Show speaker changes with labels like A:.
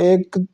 A: 1